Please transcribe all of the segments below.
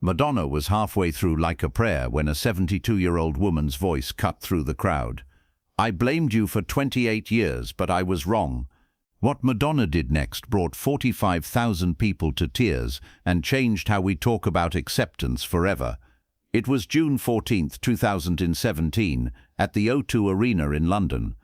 Madonna was halfway through Like a Prayer when a 72-year-old woman's voice cut through the crowd. "I blamed you for 28 years, but I was wrong." What Madonna did next brought 45,000 people to tears and changed how we talk about acceptance forever. It was June 14, 2017, at the O2 Arena in London.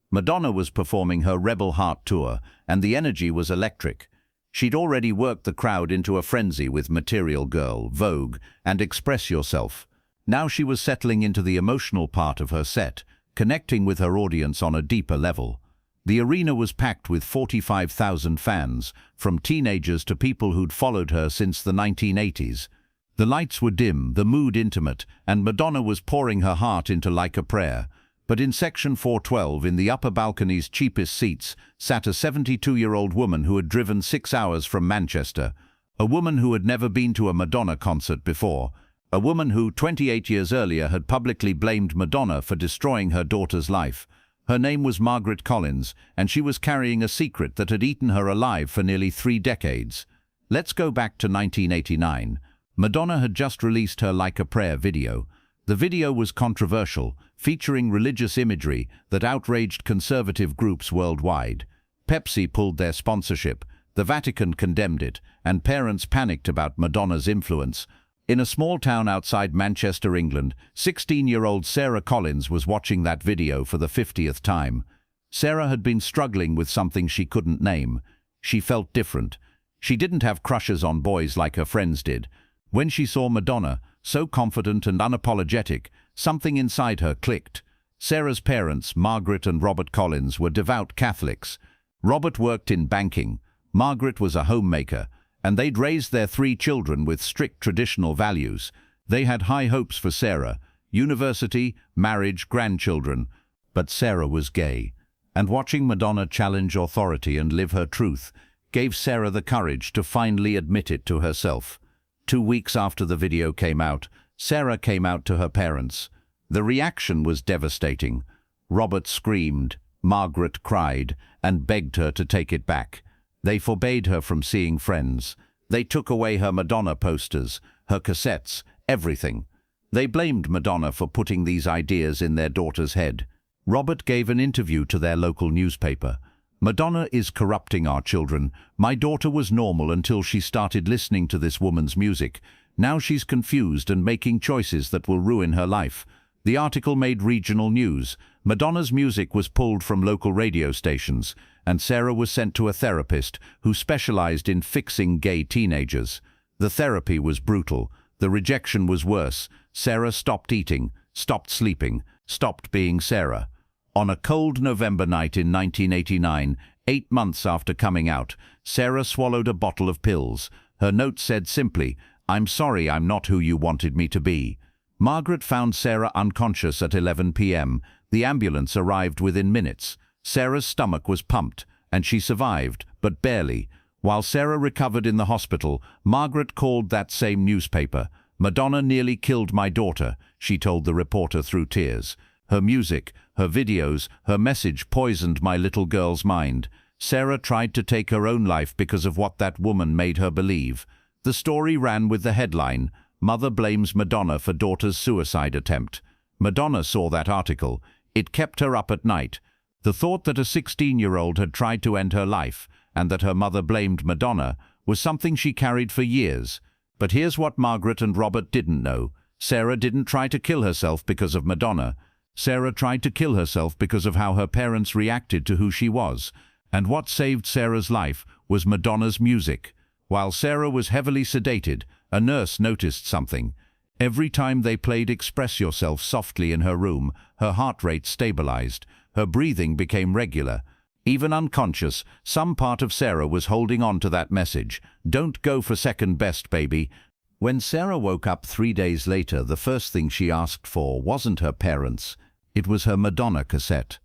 Madonna was performing her Rebel Heart tour, and the energy was electric. She'd already worked the crowd into a frenzy with Material Girl, Vogue, and Express Yourself. Now she was settling into the emotional part of her set, connecting with her audience on a deeper level. The arena was packed with 45,000 fans, from teenagers to people who'd followed her since the 1980s. The lights were dim, the mood intimate, and Madonna was pouring her heart into Like a Prayer. But in section 412, in the upper balcony's cheapest seats, sat a 72-year-old woman who had driven 6 hours from Manchester. A woman who had never been to a Madonna concert before. A woman who, 28 years earlier, had publicly blamed Madonna for destroying her daughter's life. Her name was Margaret Collins, and she was carrying a secret that had eaten her alive for nearly 3 decades. Let's go back to 1989. Madonna had just released her Like a Prayer video. The video was controversial, featuring religious imagery that outraged conservative groups worldwide. Pepsi pulled their sponsorship, the Vatican condemned it, and parents panicked about Madonna's influence. In a small town outside Manchester, England, 16-year-old Sarah Collins was watching that video for the 50th time. Sarah had been struggling with something she couldn't name. She felt different. She didn't have crushes on boys like her friends did. When she saw Madonna, so confident and unapologetic, something inside her clicked. Sarah's parents, Margaret and Robert Collins, were devout Catholics. Robert worked in banking. Margaret was a homemaker, and they'd raised their 3 children with strict traditional values. They had high hopes for Sarah: university, marriage, grandchildren. But Sarah was gay, and watching Madonna challenge authority and live her truth gave Sarah the courage to finally admit it to herself. 2 weeks after the video came out, Sarah came out to her parents. The reaction was devastating. Robert screamed, Margaret cried, and begged her to take it back. They forbade her from seeing friends. They took away her Madonna posters, her cassettes, everything. They blamed Madonna for putting these ideas in their daughter's head. Robert gave an interview to their local newspaper. "Madonna is corrupting our children. My daughter was normal until she started listening to this woman's music. Now she's confused and making choices that will ruin her life." The article made regional news. Madonna's music was pulled from local radio stations, and Sarah was sent to a therapist who specialized in fixing gay teenagers. The therapy was brutal. The rejection was worse. Sarah stopped eating, stopped sleeping, stopped being Sarah. On a cold November night in 1989, 8 months after coming out, Sarah swallowed a bottle of pills. Her note said simply, "I'm sorry I'm not who you wanted me to be." Margaret found Sarah unconscious at 11 p.m. The ambulance arrived within minutes. Sarah's stomach was pumped, and she survived, but barely. While Sarah recovered in the hospital, Margaret called that same newspaper. "Madonna nearly killed my daughter," she told the reporter through tears. Her music, her videos, her message poisoned my little girl's mind. Sarah tried to take her own life because of what that woman made her believe. The story ran with the headline, "Mother blames Madonna for daughter's suicide attempt." Madonna saw that article. It kept her up at night. The thought that a 16-year-old had tried to end her life and that her mother blamed Madonna was something she carried for years. But here's what Margaret and Robert didn't know. Sarah didn't try to kill herself because of Madonna. Sarah tried to kill herself because of how her parents reacted to who she was. And what saved Sarah's life was Madonna's music. While Sarah was heavily sedated, a nurse noticed something. Every time they played Express Yourself softly in her room, her heart rate stabilized. Her breathing became regular. Even unconscious, some part of Sarah was holding on to that message. Don't go for second best, baby. When Sarah woke up 3 days later, the first thing she asked for wasn't her parents. It was her Madonna cassette.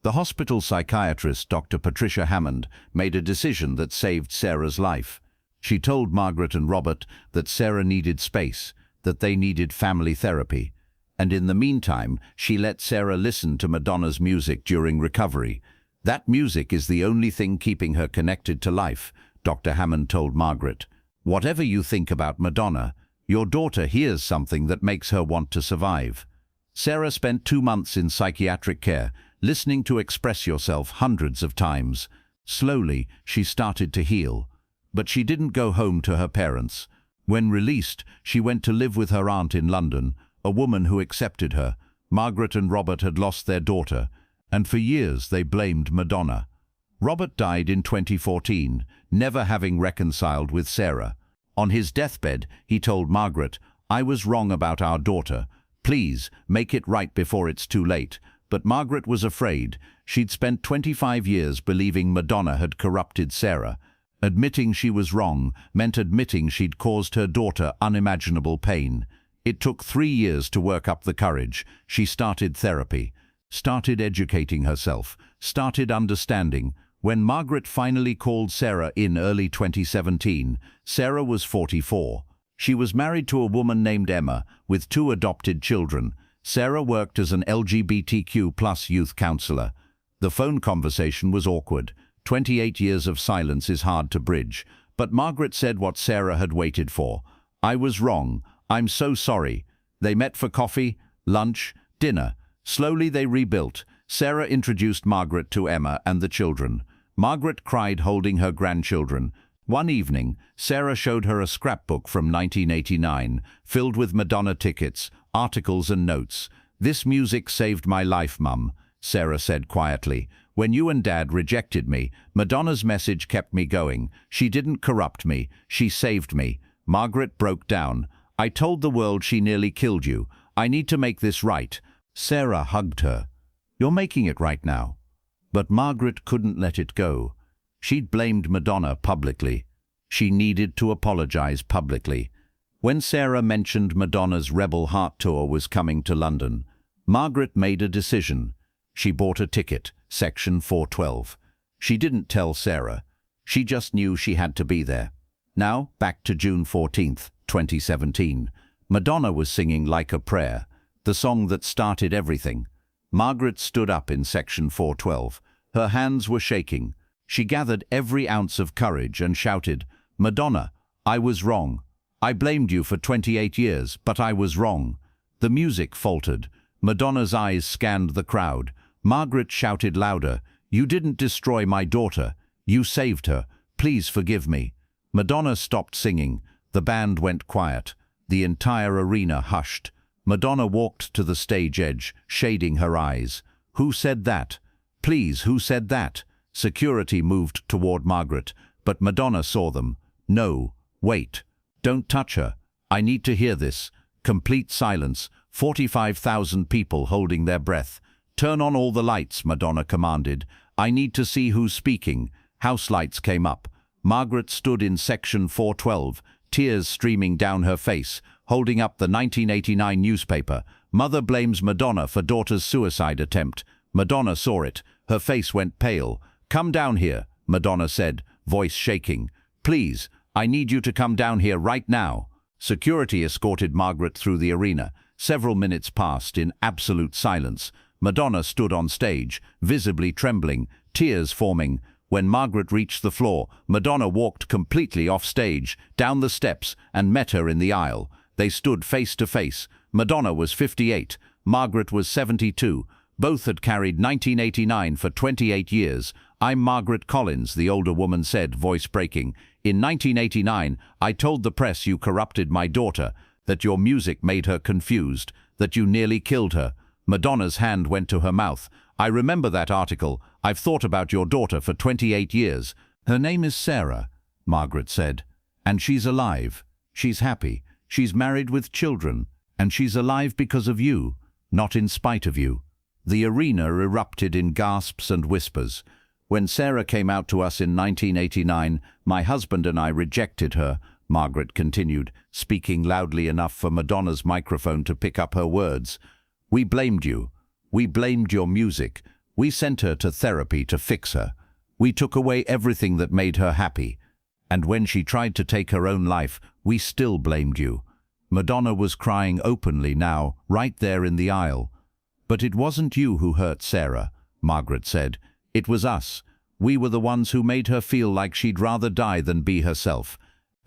The hospital psychiatrist, Dr. Patricia Hammond, made a decision that saved Sarah's life. She told Margaret and Robert that Sarah needed space, that they needed family therapy. And in the meantime, she let Sarah listen to Madonna's music during recovery. "That music is the only thing keeping her connected to life," Dr. Hammond told Margaret. "Whatever you think about Madonna, Your daughter hears something that makes her want to survive. Sarah spent 2 months in psychiatric care, listening to Express Yourself hundreds of times. Slowly, she started to heal. But she didn't go home to her parents. When released, she went to live with her aunt in London, a woman who accepted her. Margaret and Robert had lost their daughter, and for years they blamed Madonna. Robert died in 2014, never having reconciled with Sarah. On his deathbed, he told Margaret, "I was wrong about our daughter. Please, make it right before it's too late." But Margaret was afraid. She'd spent 25 years believing Madonna had corrupted Sarah. Admitting she was wrong meant admitting she'd caused her daughter unimaginable pain. It took 3 years to work up the courage. She started therapy, started educating herself, started understanding. When Margaret finally called Sarah in early 2017, Sarah was 44. She was married to a woman named Emma, with 2 adopted children. Sarah worked as an LGBTQ+ youth counselor. The phone conversation was awkward. 28 years of silence is hard to bridge. But Margaret said what Sarah had waited for. "I was wrong. I'm so sorry." They met for coffee, lunch, dinner. Slowly they rebuilt. Sarah introduced Margaret to Emma and the children. Margaret cried holding her grandchildren. One evening, Sarah showed her a scrapbook from 1989, filled with Madonna tickets, articles and notes. "This music saved my life, Mum," Sarah said quietly. "When you and Dad rejected me, Madonna's message kept me going. She didn't corrupt me, she saved me." Margaret broke down. "I told the world she nearly killed you. I need to make this right." Sarah hugged her. "You're making it right now." But Margaret couldn't let it go. She'd blamed Madonna publicly. She needed to apologize publicly. When Sarah mentioned Madonna's Rebel Heart tour was coming to London, Margaret made a decision. She bought a ticket, section 412. She didn't tell Sarah. She just knew she had to be there. Now, back to June 14th, 2017. Madonna was singing Like a Prayer, the song that started everything. Margaret stood up in section 412. Her hands were shaking. She gathered every ounce of courage and shouted, "Madonna, I was wrong. I blamed you for 28 years, but I was wrong." The music faltered. Madonna's eyes scanned the crowd. Margaret shouted louder, "You didn't destroy my daughter. You saved her. Please forgive me." Madonna stopped singing. The band went quiet. The entire arena hushed. Madonna walked to the stage edge, shading her eyes. "Who said that? Please, who said that?" Security moved toward Margaret, but Madonna saw them. "No, wait. Don't touch her. I need to hear this." Complete silence. 45,000 people holding their breath. "Turn on all the lights," Madonna commanded. "I need to see who's speaking." House lights came up. Margaret stood in section 412, tears streaming down her face, holding up the 1989 newspaper. "Mother blames Madonna for daughter's suicide attempt." Madonna saw it. Her face went pale. "Come down here," Madonna said, voice shaking. "Please, I need you to come down here right now." Security escorted Margaret through the arena. Several minutes passed in absolute silence. Madonna stood on stage, visibly trembling, tears forming. When Margaret reached the floor, Madonna walked completely off stage, down the steps, and met her in the aisle. They stood face to face. Madonna was 58. Margaret was 72. Both had carried 1989 for 28 years. "I'm Margaret Collins," the older woman said, voice breaking. "In 1989, I told the press you corrupted my daughter, that your music made her confused, that you nearly killed her." Madonna's hand went to her mouth. "I remember that article. I've thought about your daughter for 28 years. Her name is Sarah," Margaret said. "And she's alive. She's happy. She's married with children. And she's alive because of you, not in spite of you." The arena erupted in gasps and whispers. "When Sarah came out to us in 1989, my husband and I rejected her," Margaret continued, speaking loudly enough for Madonna's microphone to pick up her words. "We blamed you. We blamed your music. We sent her to therapy to fix her. We took away everything that made her happy. And when she tried to take her own life, we still blamed you." Madonna was crying openly now, right there in the aisle. "But it wasn't you who hurt Sarah," Margaret said. "It was us. We were the ones who made her feel like she'd rather die than be herself.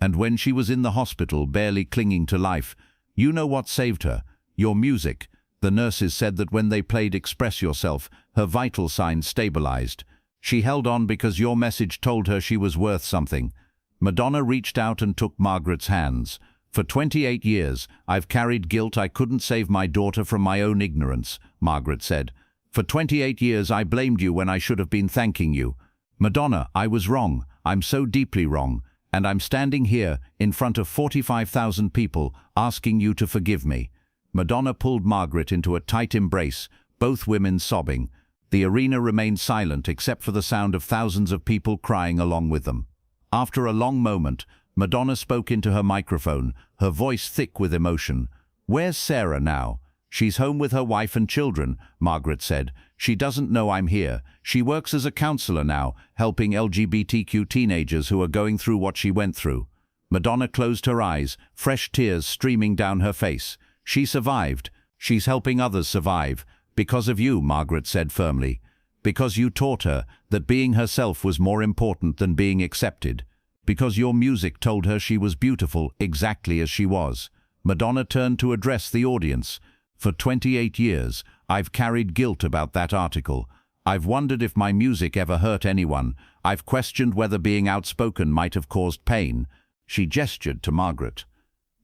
And when she was in the hospital, barely clinging to life, you know what saved her? Your music. The nurses said that when they played Express Yourself, her vital signs stabilized. She held on because your message told her she was worth something. Madonna reached out and took Margaret's hands. For 28 years, I've carried guilt I couldn't save my daughter from my own ignorance, Margaret said. For 28 years, I blamed you when I should have been thanking you. Madonna, I was wrong. I'm so deeply wrong. And I'm standing here, in front of 45,000 people, asking you to forgive me. Madonna pulled Margaret into a tight embrace, both women sobbing. The arena remained silent except for the sound of thousands of people crying along with them. After a long moment, Madonna spoke into her microphone, her voice thick with emotion. "Where's Sarah now?" "She's home with her wife and children," Margaret said. "She doesn't know I'm here. She works as a counselor now, helping LGBTQ teenagers who are going through what she went through." Madonna closed her eyes, fresh tears streaming down her face. "She survived. She's helping others survive. Because of you," Margaret said firmly. "Because you taught her that being herself was more important than being accepted. Because your music told her she was beautiful exactly as she was." Madonna turned to address the audience. "For 28 years, I've carried guilt about that article. I've wondered if my music ever hurt anyone. I've questioned whether being outspoken might have caused pain." She gestured to Margaret.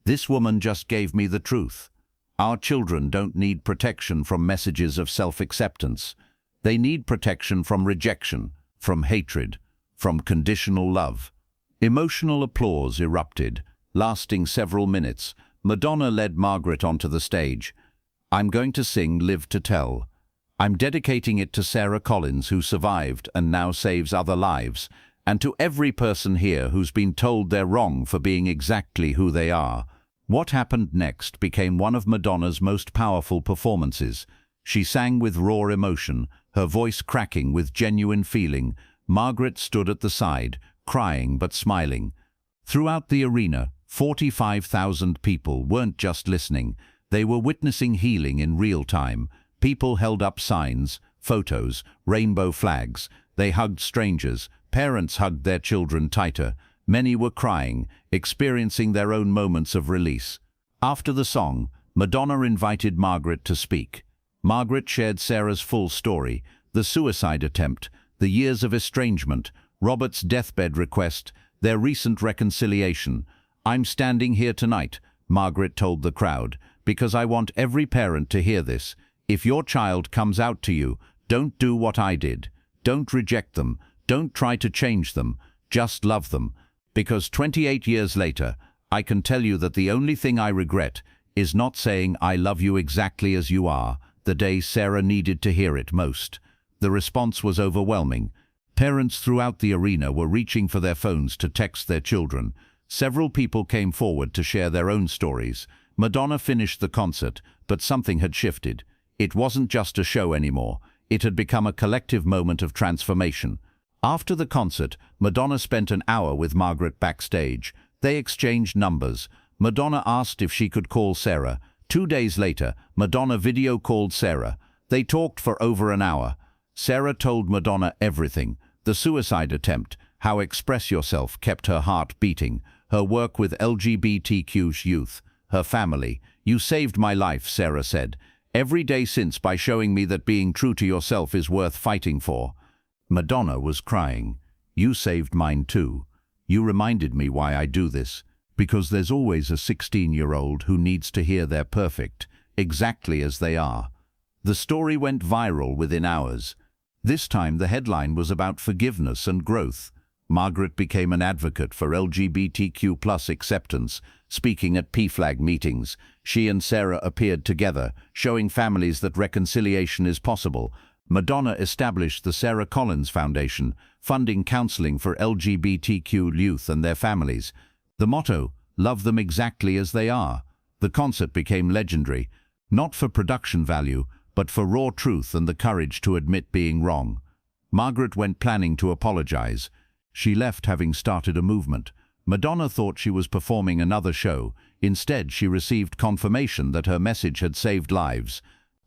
"This woman just gave me the truth. Our children don't need protection from messages of self-acceptance. They need protection from rejection, from hatred, from conditional love." Emotional applause erupted, lasting several minutes. Madonna led Margaret onto the stage. "I'm going to sing Live to Tell. I'm dedicating it to Sarah Collins, who survived and now saves other lives, and to every person here who's been told they're wrong for being exactly who they are." What happened next became one of Madonna's most powerful performances. She sang with raw emotion, her voice cracking with genuine feeling. Margaret stood at the side, crying but smiling. Throughout the arena, 45,000 people weren't just listening. They were witnessing healing in real time. People held up signs, photos, rainbow flags. They hugged strangers. Parents hugged their children tighter. Many were crying, experiencing their own moments of release. After the song, Madonna invited Margaret to speak. Margaret shared Sarah's full story, the suicide attempt, the years of estrangement, Robert's deathbed request, their recent reconciliation. "I'm standing here tonight," Margaret told the crowd, "because I want every parent to hear this. If your child comes out to you, don't do what I did. Don't reject them. Don't try to change them. Just love them. Because 28 years later, I can tell you that the only thing I regret is not saying I love you exactly as you are, the day Sarah needed to hear it most." The response was overwhelming. Parents throughout the arena were reaching for their phones to text their children. Several people came forward to share their own stories. Madonna finished the concert, but something had shifted. It wasn't just a show anymore. It had become a collective moment of transformation. After the concert, Madonna spent an hour with Margaret backstage. They exchanged numbers. Madonna asked if she could call Sarah. 2 days later, Madonna video called Sarah. They talked for over an hour. Sarah told Madonna everything: the suicide attempt, how Express Yourself kept her heart beating, her work with LGBTQ youth, her family. "You saved my life," Sarah said, "every day since by showing me that being true to yourself is worth fighting for." Madonna was crying. "You saved mine too. You reminded me why I do this. Because there's always a 16-year-old who needs to hear they're perfect, exactly as they are." The story went viral within hours. This time the headline was about forgiveness and growth. Margaret became an advocate for LGBTQ+ acceptance, speaking at PFLAG meetings. She and Sarah appeared together, showing families that reconciliation is possible. Madonna established the Sarah Collins Foundation, funding counseling for LGBTQ youth and their families. The motto, "Love them exactly as they are." The concert became legendary, not for production value, but for raw truth and the courage to admit being wrong. Margaret went planning to apologize. She left having started a movement. Madonna thought she was performing another show. Instead, she received confirmation that her message had saved lives.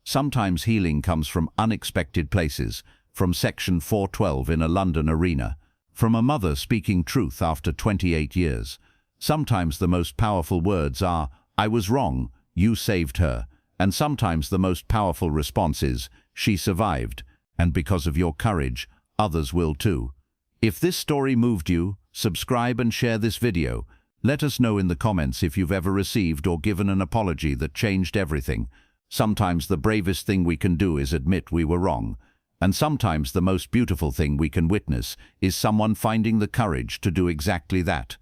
Sometimes healing comes from unexpected places, from Section 412 in a London arena, from a mother speaking truth after 28 years. Sometimes the most powerful words are, "I was wrong, you saved her." And sometimes the most powerful response is, "She survived, and because of your courage, others will too." If this story moved you, subscribe and share this video. Let us know in the comments if you've ever received or given an apology that changed everything. Sometimes the bravest thing we can do is admit we were wrong. And sometimes the most beautiful thing we can witness is someone finding the courage to do exactly that.